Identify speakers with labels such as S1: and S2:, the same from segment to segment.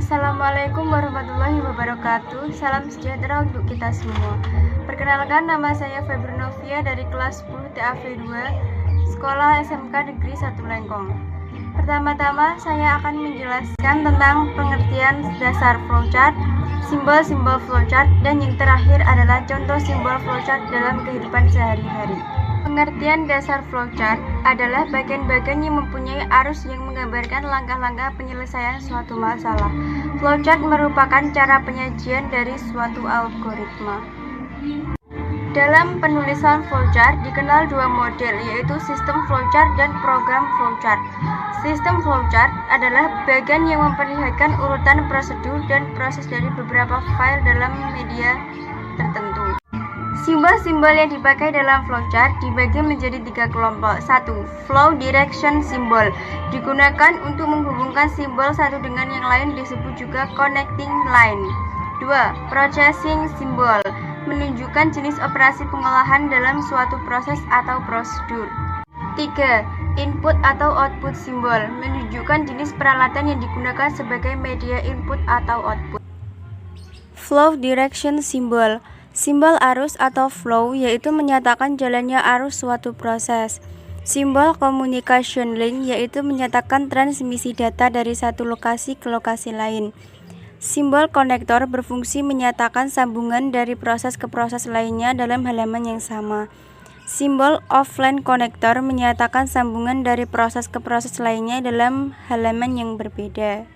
S1: Assalamualaikum warahmatullahi wabarakatuh. Salam sejahtera untuk kita semua. Perkenalkan, nama saya Febri Novia dari kelas 10 TAV 2 Sekolah SMK Negeri 1 Lengkong. Pertama-tama saya akan menjelaskan tentang pengertian dasar flowchart, simbol-simbol flowchart, dan yang terakhir adalah contoh simbol flowchart dalam kehidupan sehari-hari. Pengertian dasar flowchart adalah bagian-bagian yang mempunyai arus yang menggambarkan langkah-langkah penyelesaian suatu masalah. Flowchart merupakan cara penyajian dari suatu algoritma. Dalam penulisan flowchart dikenal dua model, yaitu sistem flowchart dan program flowchart. Sistem flowchart adalah bagian yang memperlihatkan urutan prosedur dan proses dari beberapa file dalam media tertentu. Simbol-simbol yang dipakai dalam flowchart dibagi menjadi 3 kelompok. 1. Flow direction symbol digunakan untuk menghubungkan simbol satu dengan yang lain, disebut juga connecting line. 2. Processing symbol menunjukkan jenis operasi pengolahan dalam suatu proses atau prosedur. 3. Input atau output symbol menunjukkan jenis peralatan yang digunakan sebagai media input atau output. Flow direction symbol, simbol arus atau flow, yaitu menyatakan jalannya arus suatu proses. Simbol communication link, yaitu menyatakan transmisi data dari satu lokasi ke lokasi lain. Simbol konektor berfungsi menyatakan sambungan dari proses ke proses lainnya dalam halaman yang sama. Simbol offline konektor menyatakan sambungan dari proses ke proses lainnya dalam halaman yang berbeda.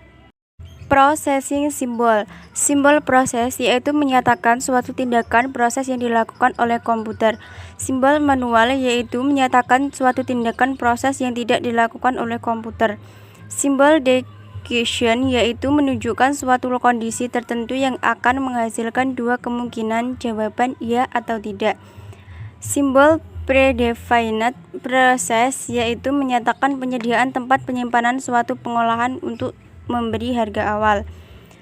S1: Processing symbol, simbol proses, yaitu menyatakan suatu tindakan proses yang dilakukan oleh komputer. Simbol manual, yaitu menyatakan suatu tindakan proses yang tidak dilakukan oleh komputer. Simbol decision, yaitu menunjukkan suatu kondisi tertentu yang akan menghasilkan dua kemungkinan jawaban iya atau tidak. Simbol predefined process, yaitu menyatakan penyediaan tempat penyimpanan suatu pengolahan untuk memberi harga awal.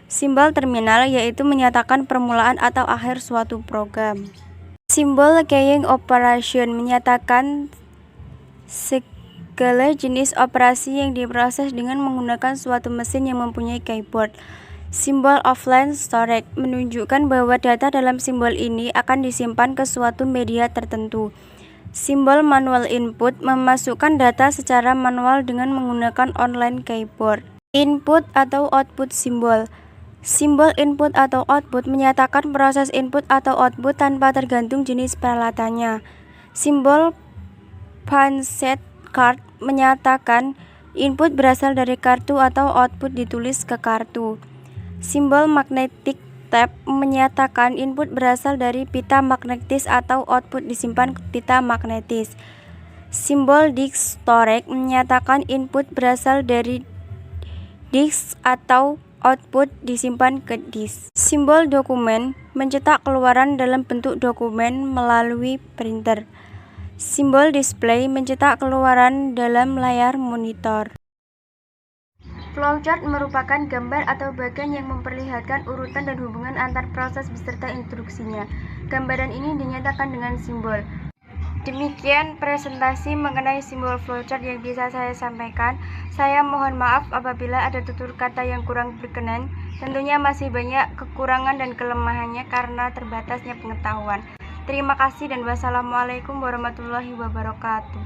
S1: Simbol terminal, yaitu menyatakan permulaan atau akhir suatu program. Simbol keying operation menyatakan segala jenis operasi yang diproses dengan menggunakan suatu mesin yang mempunyai keyboard. Simbol offline storage menunjukkan bahwa data dalam simbol ini akan disimpan ke suatu media tertentu. Simbol manual input memasukkan data secara manual dengan menggunakan online keyboard. Input atau output symbol, simbol input atau output menyatakan proses input atau output tanpa tergantung jenis peralatannya. Simbol punch card menyatakan input berasal dari kartu atau output ditulis ke kartu. Simbol magnetic tape menyatakan input berasal dari pita magnetis atau output disimpan ke pita magnetis. Simbol disk storage menyatakan input berasal dari disk atau output disimpan ke disk. Simbol dokumen mencetak keluaran dalam bentuk dokumen melalui printer. Simbol display mencetak keluaran dalam layar monitor. Flowchart merupakan gambar atau bagian yang memperlihatkan urutan dan hubungan antar proses beserta instruksinya. Gambaran ini dinyatakan dengan simbol. Demikian presentasi mengenai simbol flowchart yang bisa saya sampaikan. Saya mohon maaf apabila ada tutur kata yang kurang berkenan. Tentunya masih banyak kekurangan dan kelemahannya karena terbatasnya pengetahuan. Terima kasih dan wassalamualaikum warahmatullahi wabarakatuh.